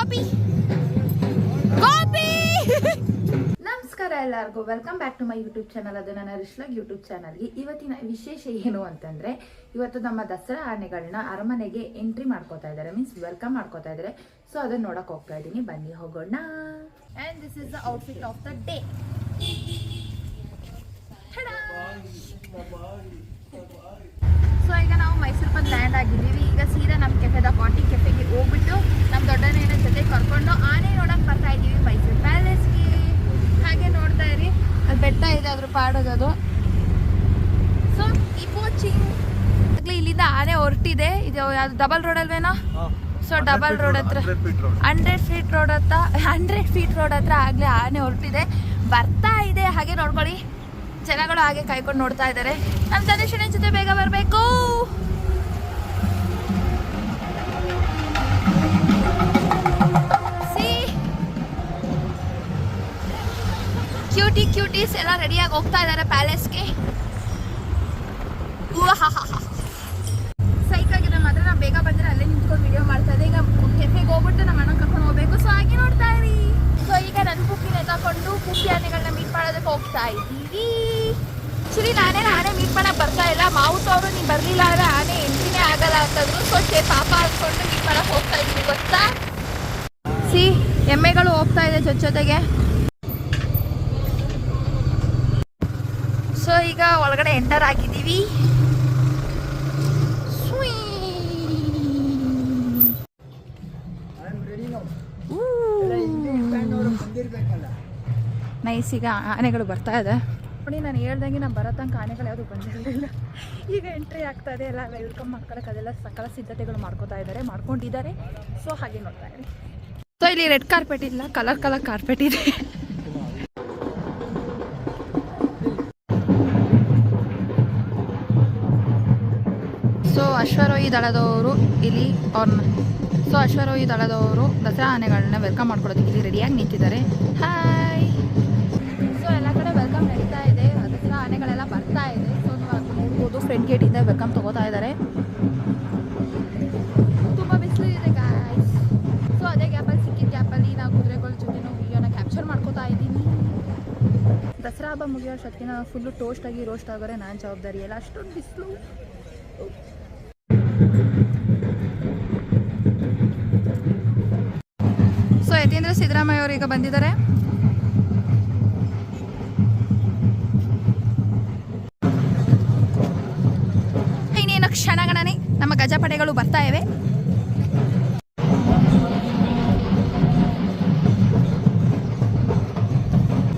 ಗೋಪಿ ಗೋಪಿ ನಮಸ್ಕಾರ ಎಲ್ಲರಿಗೂ, welcome back to my YouTube channel. ಅದು ನನ್ನ ರಿಶ್ಲಾಗ್ ಯೂಟ್ಯೂಬ್ ಚಾನಲ್ಗೆ ಇವತ್ತಿನ ವಿಶೇಷ ಏನು ಅಂತಂದ್ರೆ, ಇವತ್ತು ನಮ್ಮ ದಸರಾ ಆನೆಗಳನ್ನ ಅರಮನೆಗೆ ಎಂಟ್ರಿ ಮಾಡ್ಕೋತಾ ಇದ್ದಾರೆ, ಮೀನ್ಸ್ ವೆಲ್ಕಮ್ ಮಾಡ್ಕೋತಾ ಇದ್ದಾರೆ. ಸೊ ಅದನ್ನ ನೋಡಕ್ ಹೋಗ್ತಾ ಇದ್ದೀನಿ, ಬನ್ನಿ ಹೋಗೋಣ. And this is the outfit of the day. So ಈಗ ನಾವು ಮೈಸೂರು ಬಂದು ಲ್ಯಾಂಡ್ ಆಗಿದ್ದೀವಿ. ಈಗ ಸೀದಾ ನಮ್ಮ ಕೆಫೆದ ಪಾಟಿ ಕೆಫೆಗೆ ಹೋಗ್ಬಿಟ್ಟು ನಮ್ಮ ದೊಡ್ಡನೇನ ಜೊತೆ ಕರ್ಕೊಂಡು ಆನೆ ನೋಡಕ್ ಬರ್ತಾ ಇದ್ದೀವಿ ಮೈಸೂರು ಪ್ಯಾಲೇಸ್ಗೆ. ಹಾಗೆ ನೋಡ್ತಾ ಇರಿ, ಅಲ್ಲಿ ಬೆಟ್ಟ ಇದೆ, ಅದ್ರ ಪಾಡೋದು. ಸೊ ಈ ಕೋಚಿಂಗ್ ಇಲ್ಲಿಂದ ಆನೆ ಹೊರಟಿದೆ. ಇದು ಯಾವ್ದು ಡಬಲ್ ರೋಡ್ ಅಲ್ವೇನೋ? ಸೊ ಡಬಲ್ ರೋಡ್ ಹತ್ರ 100 ಫೀಟ್ ರೋಡ್ ಹತ್ರ ಆಗ್ಲೇ ಆನೆ ಹೊರಟಿದೆ, ಬರ್ತಾ ಇದೆ. ಹಾಗೆ ನೋಡ್ಕೊಳ್ಳಿ, ಜನಗಳು ಹಾಗೆ ಕಾಯ್ಕೊಂಡು ನೋಡ್ತಾ ಇದ್ದಾರೆ. ನಮ್ಮ ತನಿಷನ ಜೊತೆ ಬೇಗ ಬರಬೇಕು. ಕ್ಯೂಟೀಸ್ ಎಲ್ಲ ರೆಡಿಯಾಗಿ ಹೋಗ್ತಾ ಇದ್ದಾರೆ ಪ್ಯಾಲೇಸ್ಗೆ. ಸೈಕ್ ಆಗಿದೆ ಮಾತ್ರ, ನಾವು ಬೇಗ ಬಂದ್ರೆ ಅಲ್ಲೇ ನಿಂತ್ಕೊಂಡು ವಿಡಿಯೋ ಮಾಡ್ತಾ ಇದ್ದೆ. ಈಗ ಕೆಫೆಗೆ ಹೋಗ್ಬಿಟ್ಟು ನಮ್ಮ ಅಣ್ಣ ಕರ್ಕೊಂಡು ಹೋಗ್ಬೇಕು. ಸೊ ಹಾಗೆ ನೋಡ್ತಾ ಇರಿ. ಸೊ ಈಗ ನನ್ನ ಬುಕ್ಕಿನ ತಗೊಂಡು ಕುಕ್ಕಿ ಆನೆಗಳನ್ನ ಮೀಟ್ ಮಾಡೋದಕ್ಕೆ ಹೋಗ್ತಾ ಇದ್ದೀವಿ. ಆಕ್ಚುಲಿ ಆನೆ ಮೀಟ್ ಮಾಡಕ್ ಬರ್ತಾ ಇಲ್ಲ. ಮಾವುತ್ ಅವರು ನೀವು ಬರ್ಲಿಲ್ಲ ಅಂದ್ರೆ ಆನೆ ಎಂಟ್ರಿನೇ ಆಗಲ್ಲ ಅಂತಂದ್ರು. ಸೊ ಪಾಪ ಅಂದ್ಕೊಂಡು ಮೀಟ್ ಮಾಡಕ್ ಹೋಗ್ತಾ ಇದೀವಿ, ಗೊತ್ತಾ? ಸಿ ಎಮ್ಮೆಗಳು ಹೋಗ್ತಾ ಇದೆ ಜೊತೆಗೆ. ಸೊ ಈಗ ಒಳಗಡೆ ಎಂಟರ್ ಆಗಿದ್ದೀವಿ. ನೈಸ್. ಈಗ ಆನೆಗಳು ಬರ್ತಾ ಇದೆ ನೋಡಿ. ನಾನು ಹೇಳ್ದಂಗೆ ನಾವು ಬರೋ ತನಕ ಆನೆಗಳು ಯಾವುದು ಬಂದಿರಲಿಲ್ಲ. ಈಗ ಎಂಟ್ರಿ ಆಗ್ತಾ ಇದೆ, ಎಲ್ಲ ವೆಲ್ಕಮ್ ಮಾಡ್ಕೊಳಕ್ಕೆ ಅದೆಲ್ಲ ಸಕಲ ಸಿದ್ಧತೆಗಳು ಮಾಡ್ಕೊಂಡಿದ್ದಾರೆ. ಸೊ ಹಾಗೆ ನೋಡ್ತಾ ಇರಿ. ಸೊ ಇಲ್ಲಿ ರೆಡ್ ಕಾರ್ಪೆಟ್ ಇಲ್ಲ, ಕಲರ್ ಕಾರ್ಪೆಟ್ ಇದೆ. ಸೊ ಅಶ್ವರೋಹಿ ದಳದವರು ಇಲ್ಲಿ ಅಶ್ವರೋಹಿ ದಳದವರು ದಸರಾ ಆನೆಗಳನ್ನ ವೆಲ್ಕಮ್ ಮಾಡ್ಕೊಳ್ಳೋದಕ್ಕೆ ಇಲ್ಲಿ ರೆಡಿಯಾಗಿ ನಿಂತಿದ್ದಾರೆ. ಹಾಯ್. ಸೊ ಎಲ್ಲ ಕಡೆ ವೆಲ್ಕಮ್ ನಡೀತಾ ಇದೆ, ದಸರಾ ಆನೆಗಳೆಲ್ಲ ಬರ್ತಾ ಇದೆ. ಸೊ ನೀವು ನೋಡ್ಬೋದು, ಫ್ರಂಟ್ ಗೇಟಿಂದ ವೆಲ್ಕಮ್ ತಗೋತಾ ಇದ್ದಾರೆ. ತುಂಬ ಬಿಸಿಲು ಇದೆ ಗಾಯ್ಸ್. ಸೊ ಅದೇ ಗ್ಯಾಪಲ್ಲಿ ಸಿಕ್ಕಿದ ಗ್ಯಾಪಲ್ಲಿ ನಾವು ಕುದುರೆಗಳ ಜೊತೆ ವಿಡಿಯೋನ ಕ್ಯಾಪ್ಚರ್ ಮಾಡ್ಕೋತಾ ಇದ್ದೀನಿ. ದಸರಾ ಹಬ್ಬ ಮುಗಿಯೋ ಶಕ್ತಿನ ಫುಲ್ಲು ರೋಸ್ಟ್ ಆಗೋರೆ ನಾನು ಜವಾಬ್ದಾರಿ ಎಲ್ಲ. ಅಷ್ಟೊಂದು ಬಿಸಿಲು. ಸೊ ಯತೀಂದ್ರ ಸಿದ್ದರಾಮಯ್ಯ ಅವರು ಈಗ ಬಂದಿದ್ದಾರೆ. ಇನ್ನೇನು ಕ್ಷಣಗಣನೆ ನಮ್ಮ ಗಜಪಡೆಗಳು ಬರ್ತಾ ಇವೆ.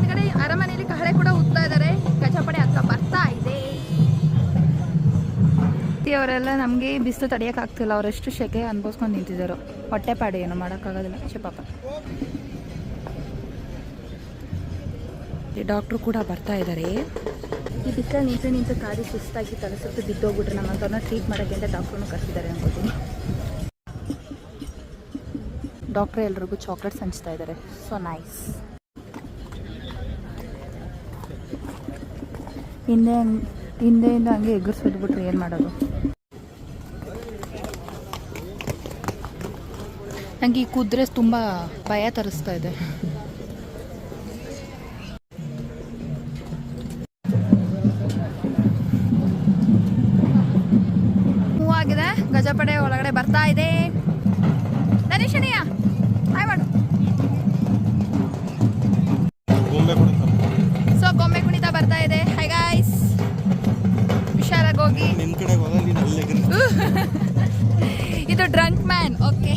ಕಡೆ ಅರಮನೆಯಲ್ಲಿ ಕಹಳೆ ಕೂಡ ಉತ್ತಾ ಇದ್ದಾರೆ. ಗಜಪಡೆ ಹತ್ರ ಬರ್ತಾ ಇದೆ. ಅವರೆಲ್ಲ ನಮಗೆ ಬಿಸಿಲು ತಡೆಯೋಕ್ಕಾಗ್ತಿಲ್ಲ, ಅವರೆಷ್ಟು ಶೆಕೆ ಅನ್ಭವಿಸ್ಕೊಂಡು ನಿಂತಿದ್ದಾರೆ. ಹೊಟ್ಟೆ ಪಾಡಿ ಏನೋ ಮಾಡೋಕ್ಕಾಗೋದಿಲ್ಲ ಪಾಪ. ಡಾಕ್ಟ್ರು ಕೂಡ ಬರ್ತಾ ಇದ್ದಾರೆ. ಈ ಬಿಸಿಲಲ್ಲಿ ನಿಂತು ಕಾಡಿ ಸುಸ್ತಾಗಿ ತಲೆಸುತ್ತು ಬಿದ್ದೋಗ್ಬಿಟ್ರೆ ನಮ್ಮಂಥವ್ರನ್ನ ಟ್ರೀಟ್ ಮಾಡೋಕ್ಕೆ ಅಂತ ಡಾಕ್ಟ್ರನ್ನು ಕರೆಸಿದ್ದಾರೆ ಅನ್ಕೋತೀನಿ. ಡಾಕ್ಟ್ರು ಎಲ್ರಿಗೂ ಚಾಕ್ಲೇಟ್ಸ್ ಹಂಚ್ತಾ ಇದ್ದಾರೆ. So nice. ಹಿಂದೆಯಿಂದ ಹಂಗೆ ಎದುರಿಸ್ಬಿಟ್ರೆ ಏನು ಮಾಡೋದು? ನನಗೆ ಈ ಕುದುರೆ ತುಂಬ ಭಯ ತರಿಸ್ತಾ ಇದೆ. ಹೂವಾಗಿದೆ, ಗಜಪಡೆ ಒಳಗಡೆ ಬರ್ತಾ ಇದೆ. ತನಿಷನಿಯ ಹಾಯ್ ಮಾಡು. ಸೊ ಗೊಂಬೆ ಕುಣಿತ ಬರ್ತಾ ಇದೆ. ಹೈ ಗಾಯ್ಸ್, ಹುಷಾರಾಗಿ ಹೋಗಿ. ಇದು drunk man. Okay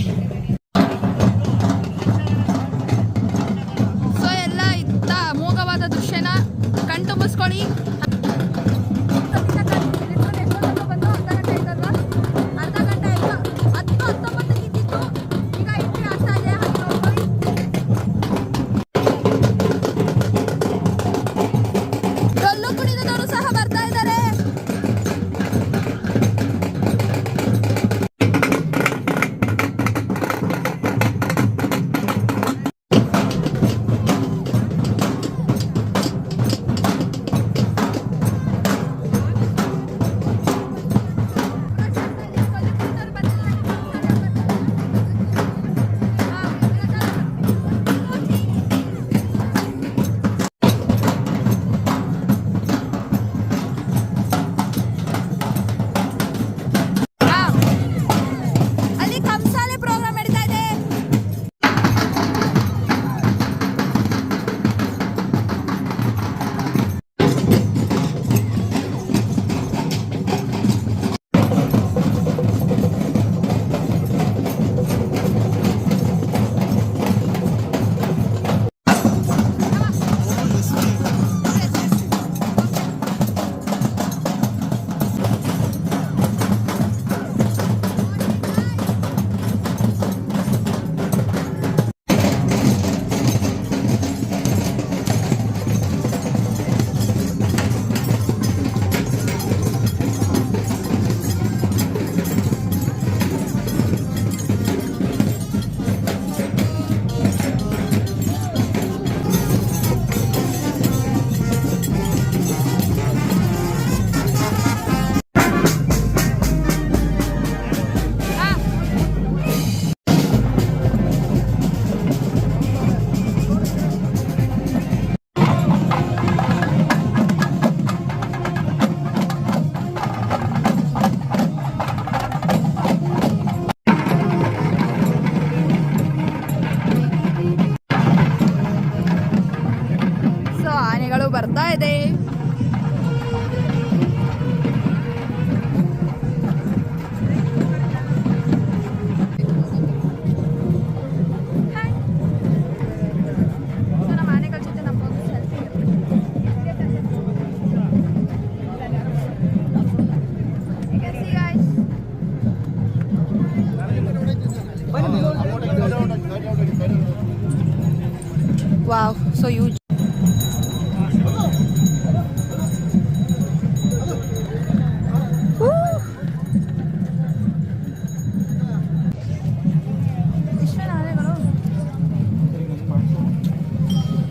wow, so huge.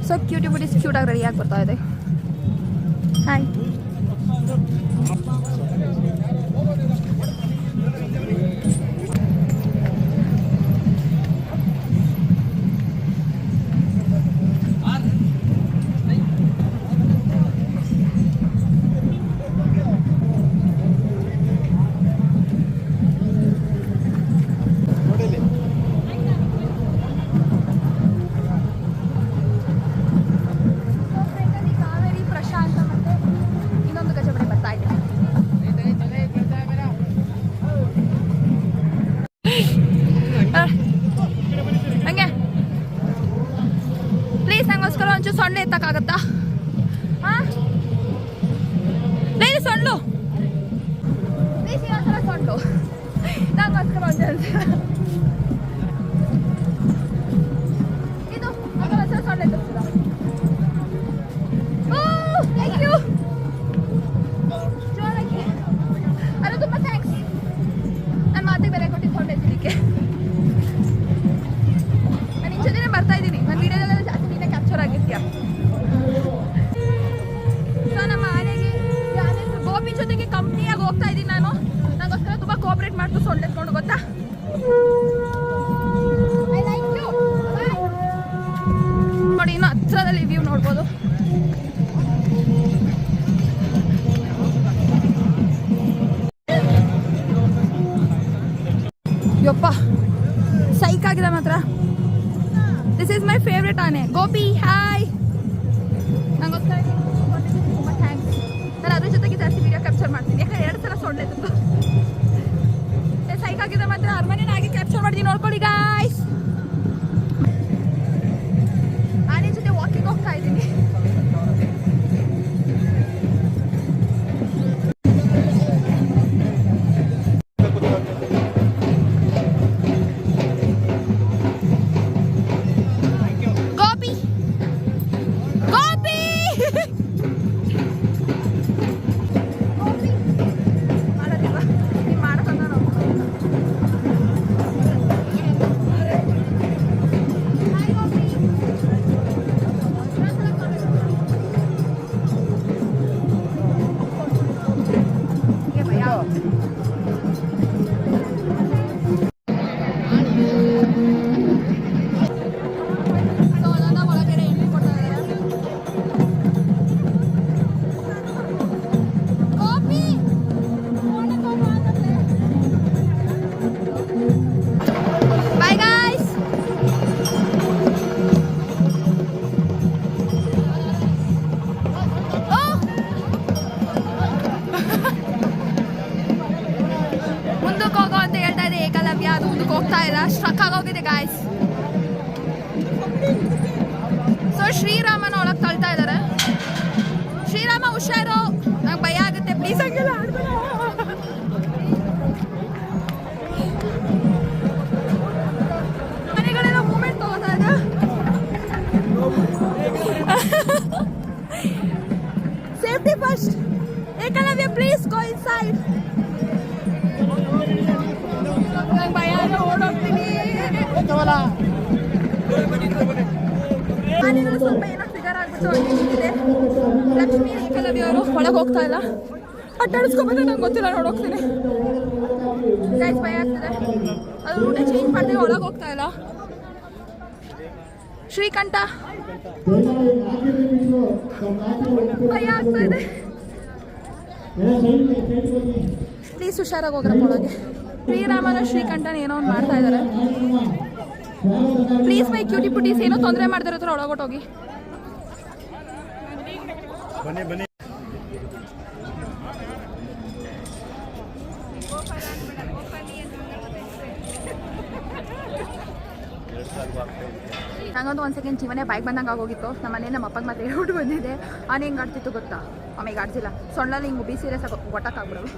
So cutie beauties ಕ್ಯೂಟಾಗಿ ರೆಡಿಯಾಗಿ ಬರ್ತಾ ಇದೆ. ಹಾಯ್. ಒಂಚೂರು ಸೊಳ್ಳೆ ಎತ್ತಕ್ಕಾಗತ್ತಾ? ಪ್ಲೀಸ್ ಸೊಳ್ಳು, ಪ್ಲೀಸ್ ಇನ್ನೊಂದ್ಸಲ ಸೊಳ್ಳು ನಂಗೋಸ್ಕರ ಇದು ಒಂದ್ಸಲ ಸೊಳ್ಳೆ ಎತ್ತಿಸ್ತದ. ಥ್ಯಾಂಕ್ ಯು, ಜೋರಾಗಿ. ಅದು ತುಂಬ ಥ್ಯಾಂಕ್ಸ್. ನನ್ನ ಮಾತಿಗೆ ಬೆಲೆ ಕೊಟ್ಟಿದ್ದು ಸೊಳ್ಳೆ ಎತ್ತಲಿಕ್ಕೆ. ನಾನು ನಿನ್ನ ಜೊತೆನೇ ಬರ್ತಾ ಇದ್ದೀನಿ. ನನ್ನ ವಿಡಿಯೋದಲ್ಲೆಲ್ಲ ಜಾಸ್ತಿ ನೀನೇ ಕ್ಯಾಪ್ಚರ್ ಆಗಿರ್ತೀಯ. ಸೊ ನಮ್ಮ ಆನೆಗೆ ಗೋಪಿ ಜೊತೆಗೆ ಕಂಪ್ನಿಯಾಗಿ ಹೋಗ್ತಾ ಇದ್ದೀನಿ ನಾನು. ನನಗೋಸ್ಕರ ತುಂಬ ಕೋಆಪ್ರೇಟ್ ಮಾಡ್ತು ಸೊಳ್ಳೆ ಎತ್ಕೊಂಡು, ಗೊತ್ತಾ? ನೋಡಿ, ಇನ್ನು ಹತ್ರದಲ್ಲಿ ವ್ಯೂ ನೋಡ್ಬೋದು. ಯಪ್ಪ ಸೈಕ್ ಆಗಿದೆ ಮಾತ್ರ. ದಿಸ್ ಈಸ್ ಮೈ ಫೇವ್ರೆಟ್ ಆನೆ. ಗೋಪಿ ಹಾಯ್. ನಂಗೋಸ್ಕರ ತುಂಬ ಥ್ಯಾಂಕ್ಸ್. ನಾನು ಅದ್ರ ಜೊತೆಗೆ ಜಾಸ್ತಿ ವಿಡಿಯೋ ಕ್ಯಾಪ್ಚರ್ ಮಾಡ್ತೀನಿ, ಯಾಕಂದ್ರೆ 2 ಸಲ ಸೊಳ್ಳೆ ತುಂಬ ಸೈಕ್ ಆಗಿದೆ ಮಾತ್ರ. ಅರಮನೆನ ಹಾಗೆ ಕ್ಯಾಪ್ಚರ್ ಮಾಡ್ತೀನಿ, ನೋಡ್ಕೊಳ್ಳಿ ಗಾಯ್ಸ್. ಆನೆ ಜೊತೆ ವಾಕಿಂಗ್ ಹೋಗ್ತಾ ಇದ್ದೀನಿ. ಸ್ಟ್ರಕ್ ಆಗೋಗಿದೆ ಗಾಯ್ಸ್. ಸೊ ಶ್ರೀರಾಮನ ಒಳಗೆ ತಳ್ತಾ ಇದ್ದಾರೆ. ಶ್ರೀರಾಮ ಹುಷಾರು, ನಂಗೆ ಭಯ ಆಗುತ್ತೆ, ಪ್ಲೀಸ್ ಹಂಗೆಲ್ಲ ಆಡ್ಬೇಡ. ಮನೆಗಳೆಲ್ಲ ಮೂಮೆಂಟ್ ತಗೋತಾ ಇದೆ. Safety first. Ekalavya please go inside. ಭಯ ಓಡೋಗ್ತೀನಿ. ಆನೆಗಳು ಸ್ವಲ್ಪ ಏನೋ ಫಿಗರ್ ಆಗ್ಬಿಟ್ಟು ನಿಂತಿದೆ. ಲಕ್ಷ್ಮಿ ಏಕಲವ್ಯ ಅವರು ಒಳಗೆ ಹೋಗ್ತಾ ಇಲ್ಲ. ಅಟ್ಟಾಡಿಸ್ಕೊಬಂದ್ರೆ ನಂಗೆ ಗೊತ್ತಿಲ್ಲ, ನೋಡೋಗ್ತೀನಿ ಗೈಸ್. ಭಯ ಆಗ್ತದೆ. ಅದು ರೂಟ ಚೇಂಜ್ ಮಾಡ್ತೀವಿ, ಒಳಗೆ ಹೋಗ್ತಾ ಇಲ್ಲ. ಶ್ರೀಕಂಠ ಭಯ ಆಗ್ತಾ ಇದೆ. ಪ್ಲೀಸ್ ಹುಷಾರಾಗಿ ಹೋಗ್ರಪ್ಪ ಒಳಗೆ. ಶ್ರೀರಾಮನ ಶ್ರೀಕಂಠನ ಏನೋ ಒಂದು ಮಾಡ್ತಾ ಇದ್ದಾರೆ. ಪ್ಲೀಸ್ ಮೈ ಕ್ಯೂಟಿ ಪುಟೀಸ್, ಏನೋ ತೊಂದರೆ ಮಾಡ್ದಿರೋ ಹತ್ರ ಒಳಗೊಟ್ಟೋಗಿ. ನಂಗೊಂದು 1 ಸೆಕೆಂಡ್ ಜೀವನೇ ಬೈಕ್ ಬಂದಂಗೆ ಆಗೋಗಿತ್ತು. ನಮ್ಮ ಮನೆ ನಮ್ಮ ಅಪ್ಪಗೆ ಮತ್ತೆ ಹೇಳ್ಬಿಟ್ಟು ಬಂದಿದೆ. ಆನೆ ಹೆಂಗೆ ಆಡ್ತಿತ್ತು ಗೊತ್ತಾ? ಆಮೇಲೆ ಆಡ್ಸಿಲ್ಲ. ಸೊಳ್ಳಲ್ಲಿ ಹಿಂಗೆ ಉಬ್ಬಿ ಸೀರಿಯಸ್ ಆಗಿ ಒಟ್ಟಕ್ಕಾಗ್ಬಿಡೋದು.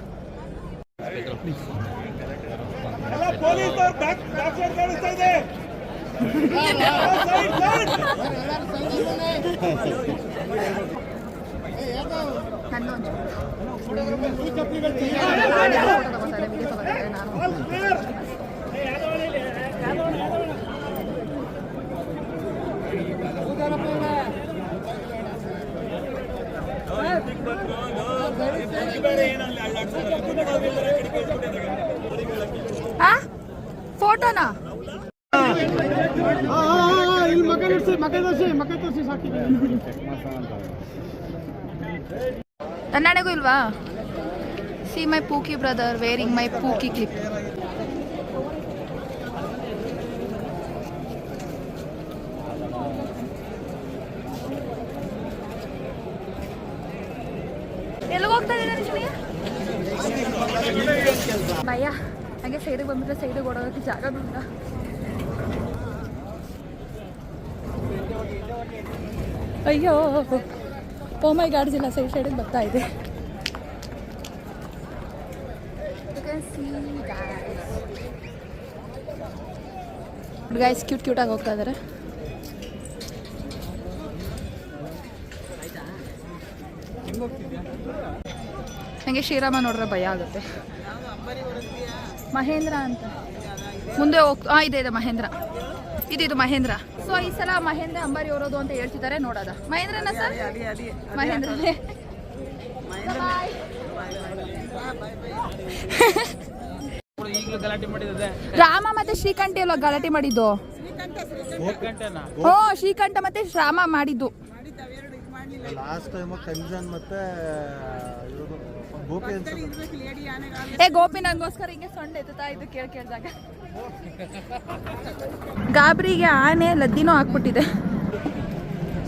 ಫೋಟೋನಾ ಕನ್ನಡಗೂ ಇಲ್ವಾ? See my pookie brother wearing my pookie clip. ಎಲ್ಲಿಗೆ ಹೋಗ್ತಾ ಇದ್ದೀನಿ ಭಯ. ಹಾಗೆ ಸೈಡಿಗೆ ಬಂದ್ಬಿಟ್ರೆ ಸೈಡಿಗೆ ಓಡೋದಕ್ಕೆ ಜಾಗ ಬೇಡ. ಅಯ್ಯೋ ಓ ಮೈ ಗಾಡ್, ಜಿಲ್ಲ ಸೈಡಿಗೆ ಬರ್ತಾ ಇದೆ. ಗೈಸ್ ಕ್ಯೂಟ್ ಆಗಿ ಹೋಗ್ತಾ ಇದ್ದಾರೆ. ನನಗೆ ಶ್ರೀರಾಮ ನೋಡ್ರೆ ಭಯ ಆಗುತ್ತೆ. ಮಹೇಂದ್ರ ಅಂತ ಮುಂದೆ ಇದೆ ಮಹೇಂದ್ರ, ಇದು ಮಹೇಂದ್ರ. ಸೊ ಈ ಸಲ ಮಹೇಂದ್ರ ಅಂಬಾರಿ ಹೊರೋದು ಅಂತ ಹೇಳ್ತಿದ್ದಾರೆ, ನೋಡೋದ. ಮಹೇಂದ್ರನ ಸರ್? ಮಹೇಂದ್ರನೇ. ರಾಮ ಮತ್ತೆ ಶ್ರೀಕಂಠ ಅಲ್ವಾ ಗಲಾಟೆ ಮಾಡಿದ್ದು? ಶ್ರೀಕಂಠ ಮತ್ತೆ ರಾಮ ಮಾಡಿದ್ದು. ಲಾಸ್ಟ್ ಟೈಮ್ ಕಂಜನ್ ಮತ್ತೆ ಗೋಪಿ ನಂಗೋಸ್ಕರ ಹಿಂಗೆ ಸೊಂಡೆ ಎತ್ತುತ್ತಾ ಇದ್ದು ಕೇಳ್ದಾಗ ಗಾಬರಿಗೆ ಆನೆ ಲದ್ದಿನೂ ಹಾಕ್ಬಿಟ್ಟಿದೆ.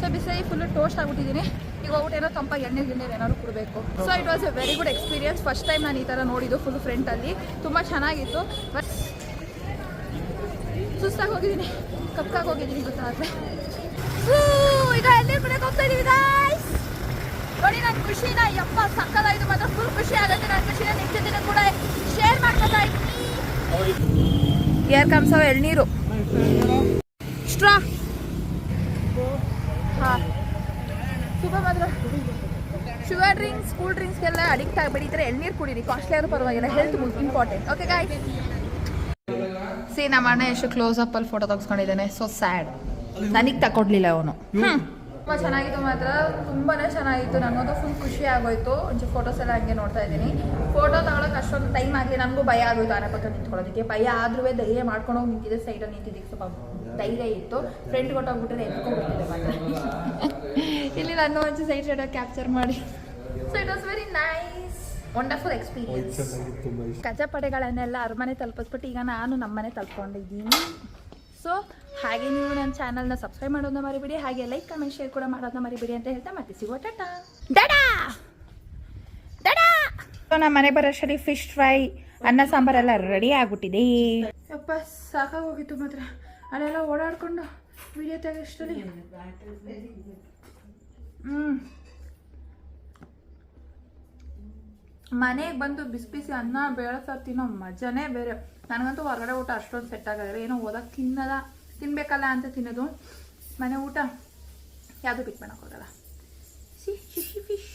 ಸೊ ಬಿಸಿಲಿ ಫುಲ್ ಟೋಸ್ಟ್ ಆಗ್ಬಿಟ್ಟಿದ್ದೀನಿ. ಈಗ ಹೋಗ್ಬಿಟ್ಟು ಏನೋ ತಂಪಾಗಿ ಎಣ್ಣೆ ಏನಾದ್ರು ಕೊಡಬೇಕು. So it was a very good experience. First time ನಾನು ಈ ಥರ ನೋಡಿದ್ದು ಫುಲ್ ಫ್ರಂಟಲ್ಲಿ. ತುಂಬ ಚೆನ್ನಾಗಿತ್ತು. ಬಟ್ ಸುಸ್ತಾಗಿ ಹೋಗಿದ್ದೀನಿ, ಕಪ್ಕಾಗಿ ಹೋಗಿದ್ದೀನಿ ಗೊತ್ತಾದ್ರೆ. ಈಗ ಎಣ್ಣೆ ಕುಡಿಯೋಕೆ ಹೋಗ್ತಾ ಇದೀವಿ ಗಾಯ್ಸ್. ನೋಡಿ ನನ್ನ ಖುಷಿನ ಯಪ್ಪ ಸಕ್ಕದಾಯಿತು ಮಾತ್ರ. ಫುಲ್ ಖುಷಿ ಆಗುತ್ತೆ. ನನ್ನ ಖುಷಿನ ನಿಮ್ಮ ಜೊತೆ ಕೂಡ ಶೇರ್ ಮಾಡ್ಕೊತಾ ಇದ್ದೀನಿ. ಏರ್ ಕಮ್ಸವ ಎಳ್ನೀರು ಸ್ಟ್ರಾ. ಹಾಂ ಸೂಪರ್ ಮಾತ್ರ. ಶುಗರ್ ಡ್ರಿಂಕ್ಸ್ ಕೂಲ್ ಡ್ರಿಂಕ್ಸ್ಗೆಲ್ಲ ಅಡಿಕ್ಟ್ ಆಗಿಬಿಡಿ. ಈ ಥರ ಎಳ್ನೀರು ಕುಡೀರಿ, ಕಾಸ್ಟ್ಲಿ ಆದರೂ ಪರವಾಗಿಲ್ಲ, health important. Okay guys, see ನಮ್ಮ ಅಣ್ಣ ಎಷ್ಟು ಕ್ಲೋಸ್ ಅಪ್ ಅಲ್ಲಿ ಫೋಟೋ ತೆಗೆಸ್ಕೊಂಡಿದ್ದಾನೆ. So sad. ನನಗೆ ತಗೊಡ್ಲಿಲ್ಲ ಅವನು. ತುಂಬ ಚೆನ್ನಾಗಿತ್ತು ಮಾತ್ರ, ತುಂಬಾ ಚೆನ್ನಾಗಿತ್ತು. ನನಗಂತೂ ಫುಲ್ ಖುಷಿ ಆಗೋಯ್ತು. ಒಂಚೂರು ಫೋಟೋಸ್ ಎಲ್ಲ ಹಂಗೆ ನೋಡ್ತಾ ಇದ್ದೀನಿ. ಫೋಟೋ ತಗೊಳಕ್ಕೆ ಅಷ್ಟೊಂದು ಟೈಮ್ ಆಗಲಿ. ನನಗೂ ಭಯ ಆಗೋಯ್ತು ಆನೆ ಪಕ್ಕ ನಿಂತ್ಕೊಳ್ಳೋದಕ್ಕೆ. ಭಯ ಆದ್ರೂ ಧೈರ್ಯ ಮಾಡ್ಕೊಂಡು ಹೋಗಿ ನಿಂತಿದ್ದೆ. ಸೈಡಲ್ಲಿ ನಿಂತಿದ್ದಕ್ಕೆ ಸ್ವಲ್ಪ ಧೈರ್ಯ ಇತ್ತು. ಫ್ರೆಂಡ್ ಕೊಟ್ಟೋಗ್ಬಿಟ್ರೆ ಎತ್ಕೊಂಡ್ಬಿಟ್ಟಿದೆ ಮಾತ್ರ. ಇಲ್ಲಿ ನಾನು ಒಂಚೂರು ಸೈಡಾಗಿ ಕ್ಯಾಪ್ಚರ್ ಮಾಡಿ. So it was very nice, wonderful experience. ಗಜಪಡೆಗಳನ್ನೆಲ್ಲ ಅರಮನೆ ತಲುಪಿಸ್ಬಿಟ್ಟು ಈಗ ನಾನು ನಮ್ಮನೆ ತಲುಪ್ಕೊಂಡಿದ್ದೀನಿ. ಸೊ ಹಾಗೆ ನೀವು ನನ್ನ ಚಾನಲ್ನ ಸಬ್ಸ್ಕ್ರೈಬ್ ಮಾಡೋದನ್ನ ಮರಿಬೇಡಿ. ಹಾಗೆ ಲೈಕ್ ಕಮೆಂಟ್ ಶೇರ್ ಕೂಡ ಮಾಡೋದನ್ನ ಮರಿಬೇಡಿ ಅಂತ ಹೇಳ್ತಾ ಮತ್ತೆ ಸಿಗುವ. ಟಾಟಾ ಡಾಡಾ ಡಾಡಾ. ನಮ್ಮ ಮನೆ ಬರೋಷ್ಟರಲ್ಲಿ ಫಿಶ್ ಫ್ರೈ, ಅನ್ನ ಸಾಂಬಾರೆಲ್ಲ ರೆಡಿ ಆಗ್ಬಿಟ್ಟಿದೆ. ಯಪ್ಪ ಸಾಕಾಗೋಗಿತ್ತು ಮಾತ್ರ ಅಲ್ಲೆಲ್ಲ ಓಡಾಡ್ಕೊಂಡು ವಿಡಿಯೋ ತೆಗೆಷ್ಟರಲ್ಲಿ. ಮನೆಗೆ ಬಂದು ಬಿಸಿ ಬಿಸಿ ಅನ್ನ ಬೇಳೆ ಸಾರು ತಿನ್ನೋ ಮಜಾನೇ ಬೇರೆ. ನನಗಂತೂ ಹೊರಗಡೆ ಊಟ ಅಷ್ಟೊಂದು ಸೆಟ್ ಆಗೋದ್ರೆ ಏನೋ ಓದಕ್ಕೆ ತಿನ್ಬೇಕಲ್ಲ ಅಂತ ತಿನ್ನೋದು. ಮನೆ ಊಟ ಯಾವುದೂ ಬಿಟ್ಟು ಮಾಡೋಕ್ಕೋಗಲ್ಲ. C fish